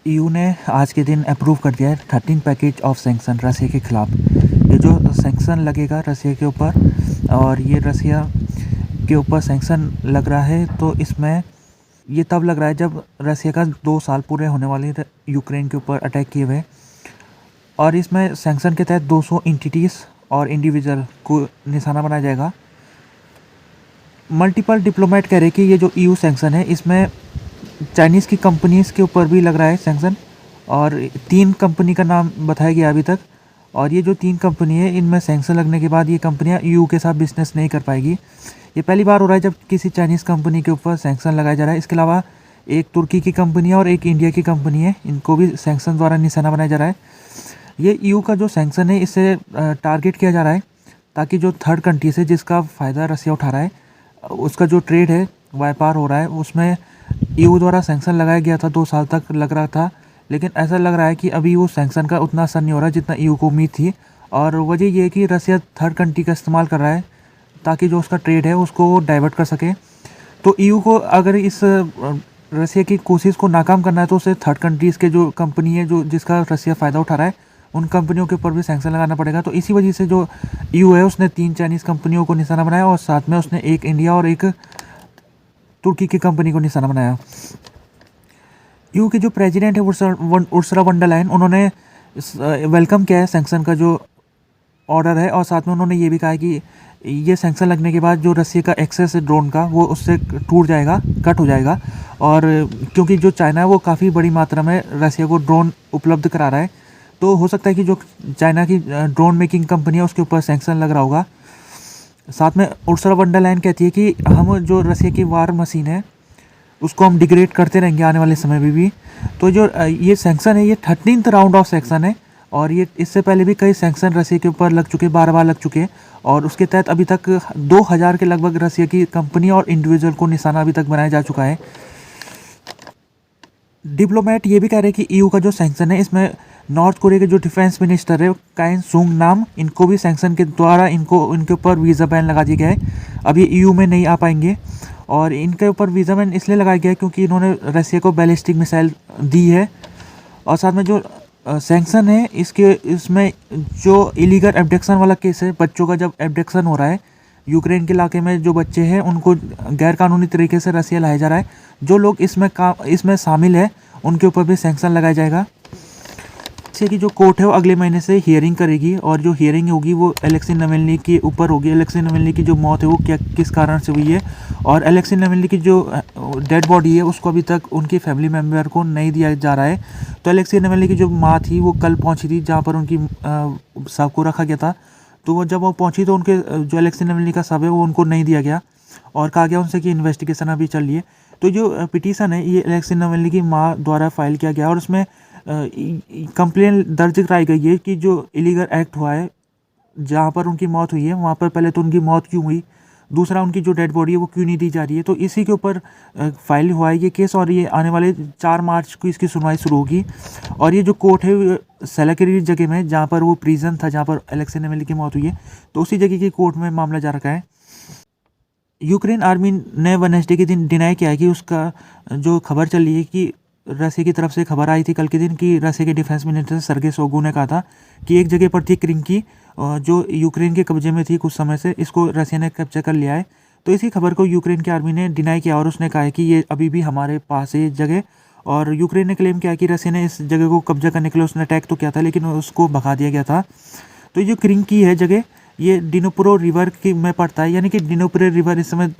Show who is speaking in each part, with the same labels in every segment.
Speaker 1: EU ने आज के दिन अप्रूव कर दिया है 13 पैकेज ऑफ सैंक्शन रसिया के खिलाफ। ये जो सैंक्शन लगेगा रसिया के ऊपर, और ये रसिया के ऊपर सैंक्शन लग रहा है, तो इसमें ये तब लग रहा है जब रसिया का 2 साल पूरे होने वाले हैं यूक्रेन के ऊपर अटैक किए हुए। और इसमें सैंक्शन के तहत 200 एंटिटीज़ और इंडिविजुअल को निशाना बनाया जाएगा। मल्टीपल डिप्लोमेट कह रहे हैं कि ये जो ईयू सैंक्शन है इसमें चाइनीज़ की कंपनीज़ के ऊपर भी लग रहा है सैंक्शन, और 3 कंपनी का नाम बताया गया अभी तक। और ये जो 3 कंपनी है इनमें सैंक्शन लगने के बाद ये कंपनियां ईयू के साथ बिजनेस नहीं कर पाएगी। ये पहली बार हो रहा है जब किसी चाइनीज़ कंपनी के ऊपर सैंक्शन लगाया जा रहा है। इसके अलावा एक तुर्की की कंपनी है और एक इंडिया की कंपनी है, इनको भी सैंक्शन द्वारा निशाना बनाया जा रहा है। ये ईयू का जो सैंक्शन है इससे टारगेट किया जा रहा है ताकि जो थर्ड कंट्रीज है जिसका फ़ायदा रसिया उठा रहा है, उसका जो ट्रेड है व्यापार हो रहा है उसमें ईयू द्वारा सैंक्शन लगाया गया था। 2 साल तक लग रहा था, लेकिन ऐसा लग रहा है कि अभी वो सैंक्शन का उतना असर नहीं हो रहा जितना ईयू को उम्मीद थी। और वजह ये है कि रसिया थर्ड कंट्री का इस्तेमाल कर रहा है ताकि जो उसका ट्रेड है उसको वो डाइवर्ट कर सके। तो ईयू को अगर इस रसिया की कोशिश को नाकाम करना है तो उसे थर्ड कंट्रीज़ के जो कंपनी है जो जिसका रसिया फ़ायदा उठा रहा है उन कंपनियों के ऊपर भी सैंक्शन लगाना पड़ेगा। तो इसी वजह से जो ईयू है उसने 3 चाइनीज़ कंपनियों को निशाना बनाया और साथ में उसने एक इंडिया और एक तुर्की की कंपनी को निशाना बनाया। ईयू के जो प्रेसिडेंट है उर्सुला वॉन डर लायन, उन्होंने वेलकम किया है सैंक्शन का जो ऑर्डर है, और साथ में उन्होंने ये भी कहा है कि ये सैंक्शन लगने के बाद जो रसिया का एक्सेस है ड्रोन का वो उससे टूट जाएगा, कट हो जाएगा। और क्योंकि जो चाइना है वो काफ़ी बड़ी मात्रा में रसिया को ड्रोन उपलब्ध करा रहा है, तो हो सकता है कि जो चाइना की ड्रोन मेकिंग कंपनी है उसके ऊपर सैंक्शन लग रहा होगा। साथ में उर्सुला वॉन डर लायन कहती है कि हम जो रसिया की वार मशीन है उसको हम डिग्रेड करते रहेंगे आने वाले समय में भी। तो जो ये सैंक्शन है ये 13th राउंड ऑफ सैंक्शन है, और ये इससे पहले भी कई सैंक्शन रसिया के ऊपर लग चुके, 12 बार लग चुके, और उसके तहत अभी तक 2000 के लगभग रसिया की कंपनी और इंडिविजुअल को निशाना अभी तक बनाया जा चुका है। डिप्लोमेट ये भी कह रहे हैं कि ईयू का जो सैंक्शन है इसमें नॉर्थ कोरिया के जो डिफेंस मिनिस्टर है काइन सुंग नाम, इनको भी सैंक्शन के द्वारा इनके ऊपर वीज़ा बैन लगा दिया गया है। अब ये ईयू में नहीं आ पाएंगे, और इनके ऊपर वीज़ा बैन इसलिए लगाया गया है क्योंकि इन्होंने रसिया को बैलिस्टिक मिसाइल दी है। और साथ में जो सैंक्शन है इसमें जो इलीगल एब्डक्शन वाला केस है, बच्चों का जब एब्डक्शन हो रहा है यूक्रेन के इलाके में, जो बच्चे हैं उनको गैरकानूनी तरीके से रसिया लाया जा रहा है, जो लोग इसमें शामिल है उनके ऊपर भी सैंक्शन लगाया जाएगा। रसिया की जो कोर्ट है वो अगले महीने से हियरिंग करेगी, और जो हियरिंग होगी वो अलेक्सी नावल्नी के ऊपर होगी। अलेक्सी नावल्नी की जो मौत है वो किस कारण से हुई है, और अलेक्सी नावल्नी की जो डेड बॉडी है उसको अभी तक उनके फैमिली मेम्बर को नहीं दिया जा रहा है। तो अलेक्सी नावल्नी की जो माँ थी वो कल पहुंची थी जहाँ पर उनकी शव को रखा गया था। तो वो जब वो पहुंची तो उनके जो अलेक्सी नावल्नी का शव है वो उनको नहीं दिया गया, और कहा गया उनसे कि इन्वेस्टिगेशन अभी चल रही है। तो जो पिटीशन है ये अलेक्सी नावल्नी की माँ द्वारा फाइल किया गया, और उसमें कंप्लेन दर्ज कराई गई है कि जो इलीगल एक्ट हुआ है जहाँ पर उनकी मौत हुई है वहाँ पर पहले तो उनकी मौत क्यों हुई, दूसरा उनकी जो डेड बॉडी है वो क्यों नहीं दी जा रही है। तो इसी के ऊपर फाइल हुआ है ये केस, और ये आने वाले 4 मार्च को इसकी सुनवाई शुरू होगी। और ये जो कोर्ट है सेलाकेरी जगह में जहाँ पर वो प्रिजन था जहाँ पर अलेक्सी नावल्नी की मौत हुई है, तो उसी जगह की कोर्ट में मामला जा रखा है। यूक्रेन आर्मी ने वेडनेसडे के दिन डिनाई किया है कि उसका जो खबर चल रही है कि रसिया की तरफ से खबर आई थी कल के दिन कि रसिया के डिफेंस मिनिस्टर सर्गेई शोइगु ने कहा था कि एक जगह पर थी क्रिंकी जो यूक्रेन के कब्जे में थी कुछ समय से, इसको रसिया ने कब्जा कर लिया है। तो इसी खबर को यूक्रेन की आर्मी ने डिनाई किया, और उसने कहा है कि ये अभी भी हमारे पास है ये जगह। और यूक्रेन ने क्लेम किया कि रसिया ने इस जगह को कब्जा करने के लिए उसने अटैक तो किया था लेकिन उसको भगा दिया गया था। तो ये जो क्रिंकी है जगह ये डिनोप्रो रिवर की में पड़ता है, यानी कि डिनोप्रो रिवर इस समय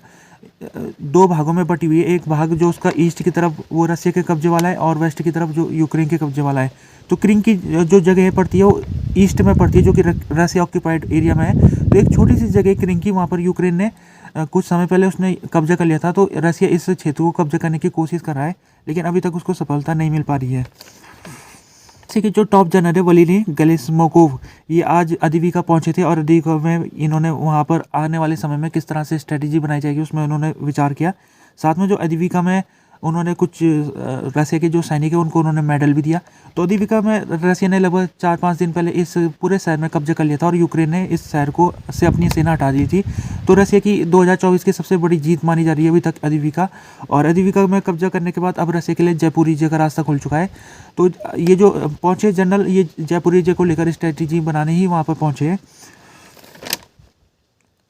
Speaker 1: 2 भागों में बटी हुई है। एक भाग जो उसका ईस्ट की तरफ वो रसिया के कब्जे वाला है, और वेस्ट की तरफ जो यूक्रेन के कब्जे वाला है। तो क्रिंक की जो जगह पड़ती है वो ईस्ट में पड़ती है जो कि रसिया ऑक्यूपाइड एरिया में है। तो एक छोटी सी जगह क्रिंकी, वहाँ पर यूक्रेन ने कुछ समय पहले उसने कब्जा कर लिया था। तो रसिया इस क्षेत्र को कब्जा करने की कोशिश कर रहा है, लेकिन अभी तक उसको सफलता नहीं मिल पा रही है। जैसे कि जो टॉप जनरल है वलीनी गेलिस्मोकोव, ये आज अदीविका पहुंचे थे, और अदीविका में इन्होंने वहां पर आने वाले समय में किस तरह से स्ट्रेटजी बनाई जाएगी उसमें उन्होंने विचार किया। साथ में जो अदीविका में उन्होंने कुछ रसिया के जो सैनिक हैं उनको उन्होंने मेडल भी दिया। तो अदिविका में रसिया ने लगभग 4-5 दिन पहले इस पूरे शहर में कब्जा कर लिया था और यूक्रेन ने इस शहर को से अपनी सेना हटा दी थी। तो रसिया की 2024 की सबसे बड़ी जीत मानी जा रही है अभी तक अदिविका। और अदिविका में कब्जा करने के बाद अब रसिया के लिए जयपुरिजे का रास्ता खुल चुका है। तो ये जो पहुँचे जनरल, ये जयपुरिजे को लेकर स्ट्रेटेजी बनाने ही वहाँ पर पहुँचे हैं।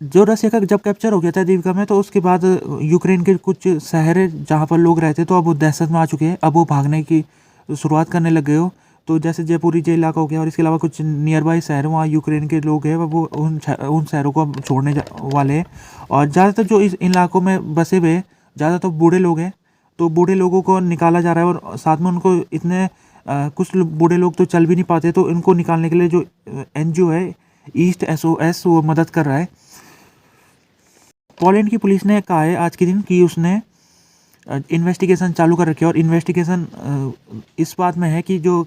Speaker 1: जो रसिया का जब कैप्चर हो गया था अदिविका में, तो उसके बाद यूक्रेन के कुछ शहर है जहाँ पर लोग रहते, तो अब वो दहशत में आ चुके हैं। अब वो भागने की शुरुआत करने लग गए हो। तो जैसे जयपुरिजे इलाका हो गया और इसके अलावा कुछ नियर बाई शहर वहाँ यूक्रेन के लोग हैं, वो उन शहरों को अब छोड़ने वाले हैं। और ज़्यादातर जो इस इलाकों में बसे हुए ज़्यादातर बूढ़े लोग हैं, तो बूढ़े लोगों को निकाला जा रहा है। और साथ में उनको इतने कुछ बूढ़े लोग तो चल भी नहीं पाते, तो इनको निकालने के लिए जो NGO है ईस्ट SOS वो मदद कर रहा है। पोलैंड की पुलिस ने कहा है आज के दिन कि उसने इन्वेस्टिगेशन चालू कर रखी है। और इन्वेस्टिगेशन इस बात में है कि जो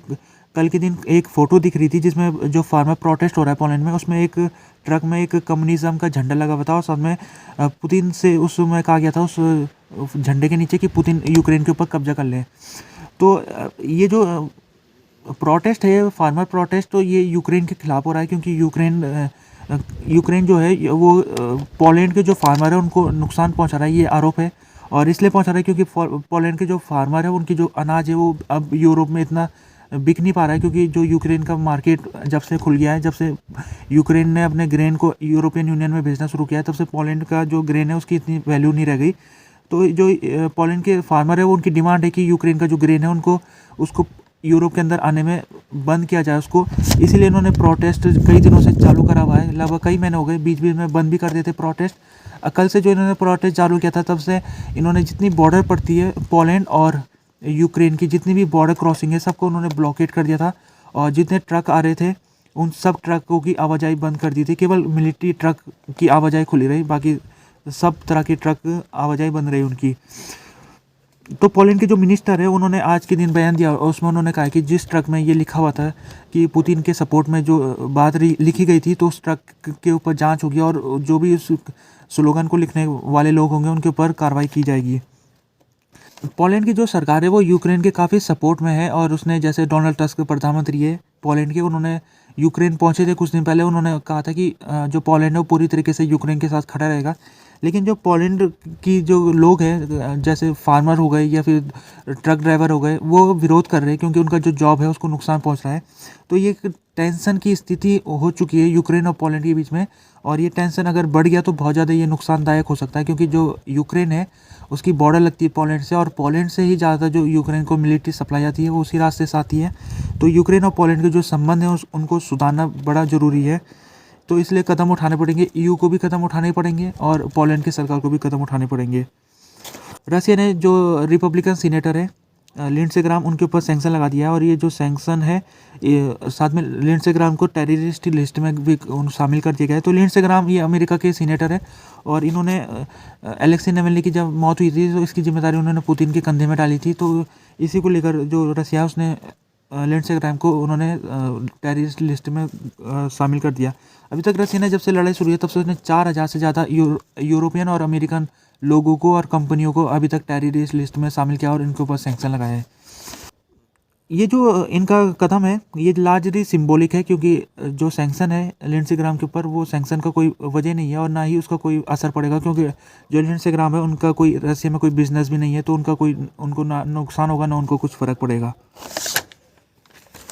Speaker 1: कल के दिन एक फ़ोटो दिख रही थी जिसमें जो फार्मर प्रोटेस्ट हो रहा है पोलैंड में, उसमें एक ट्रक में एक कम्युनिज्म का झंडा लगा हुआ था और साथ में पुतिन से उस समय कहा गया था उस झंडे के नीचे कि पुतिन यूक्रेन के ऊपर कब्जा कर ले। तो ये जो प्रोटेस्ट है फार्मर प्रोटेस्ट, तो ये यूक्रेन के खिलाफ हो रहा है क्योंकि यूक्रेन जो है वो पोलैंड के जो फार्मर है उनको नुकसान पहुंचा रहा है, ये आरोप है। और इसलिए पहुंचा रहा है क्योंकि पोलैंड के जो फार्मर है उनकी जो अनाज है वो अब यूरोप में इतना बिक नहीं पा रहा है, क्योंकि जो यूक्रेन का मार्केट जब से खुल गया है, जब से यूक्रेन ने अपने ग्रेन को यूरोपियन यूनियन में भेजना शुरू किया है, तब से पोलैंड का जो ग्रेन है उसकी इतनी वैल्यू नहीं रह गई। तो जो पोलैंड के फार्मर है वो उनकी डिमांड है कि यूक्रेन का जो ग्रेन है उनको उसको यूरोप के अंदर आने में बंद किया जाए उसको। इसीलिए इन्होंने प्रोटेस्ट कई दिनों से चालू करा हुआ है, लगभग कई महीने हो गए, बीच बीच में बंद भी कर देते प्रोटेस्ट। कल से जो इन्होंने प्रोटेस्ट चालू किया था तब से इन्होंने जितनी बॉर्डर पड़ती है पोलैंड और यूक्रेन की, जितनी भी बॉर्डर क्रॉसिंग है सबको उन्होंने ब्लॉकेट कर दिया था। और जितने ट्रक आ रहे थे उन सब ट्रकों की आवाजाही बंद कर दी थी। केवल मिलिट्री ट्रक की आवाजाही खुली रही, बाकी सब तरह की ट्रक आवाजाही बंद रही उनकी। तो पोलैंड के जो मिनिस्टर है उन्होंने आज के दिन बयान दिया और उसमें उन्होंने कहा कि जिस ट्रक में ये लिखा हुआ था कि पुतिन के सपोर्ट में जो बात लिखी गई थी, तो उस ट्रक के ऊपर जांच होगी और जो भी उस स्लोगन को लिखने वाले लोग होंगे उनके ऊपर कार्रवाई की जाएगी। पोलैंड की जो सरकार है वो यूक्रेन के काफ़ी सपोर्ट में है और उसने, जैसे डोनाल्ड टस्क प्रधानमंत्री है पोलैंड के, उन्होंने यूक्रेन पहुंचे थे कुछ दिन पहले, उन्होंने कहा था कि जो पोलैंड है वो पूरी तरीके से यूक्रेन के साथ खड़ा रहेगा। लेकिन जो पोलैंड की जो लोग हैं, जैसे फार्मर हो गए या फिर ट्रक ड्राइवर हो गए, वो विरोध कर रहे हैं क्योंकि उनका जो जॉब है उसको नुकसान पहुंच रहा है। तो ये एक टेंशन की स्थिति हो चुकी है यूक्रेन और पोलैंड के बीच में। और ये टेंशन अगर बढ़ गया तो बहुत ज़्यादा ये नुकसानदायक हो सकता है, क्योंकि जो यूक्रेन है उसकी बॉर्डर लगती है पोलैंड से, और पोलैंड से ही ज़्यादा जो यूक्रेन को मिलिट्री सप्लाई आती है वो उसी रास्ते से आती है। तो यूक्रेन और पोलैंड के जो संबंध हैं उनको सुधारना बड़ा ज़रूरी है। तो इसलिए कदम उठाने पड़ेंगे, EU को भी कदम उठाने पड़ेंगे और पोलैंड की सरकार को भी कदम उठाने पड़ेंगे। रसिया ने जो रिपब्लिकन सीनेटर है लिंडसे ग्राम, उनके ऊपर सैंक्शन लगा दिया है। और ये जो सैंक्शन है ये साथ में लिंडसे ग्राम को टेररिस्ट लिस्ट में भी शामिल कर दिया गया है। तो लिंडसे ग्राम ये अमेरिका के सीनेटर है और इन्होंने एलेक्सी नावल्नी की जब मौत हुई थी तो इसकी जिम्मेदारी उन्होंने पुतिन के कंधे में डाली थी। तो इसी को लेकर जो रसिया है उसने लिंडसे ग्राम को उन्होंने टेररिस्ट लिस्ट में शामिल कर दिया। अभी तक रसिया ने जब से लड़ाई शुरू हुई तब से उसने 4000 से ज़्यादा यूरोपियन और अमेरिकन लोगों को और कंपनियों को अभी तक टेररिस्ट लिस्ट में शामिल किया और इनके ऊपर सैंक्शन लगाए हैं। ये जो इनका कदम है ये लार्जली सिंबॉलिक है, क्योंकि जो सैंक्शन है लिंडसे ग्राम के ऊपर वो सैंक्शन का कोई वजह नहीं है और ना ही उसका कोई असर पड़ेगा, क्योंकि जो लिंडसे ग्राम है उनका कोई रसिया में कोई बिजनेस भी नहीं है, तो उनको ना नुकसान होगा ना उनको कुछ फ़र्क पड़ेगा।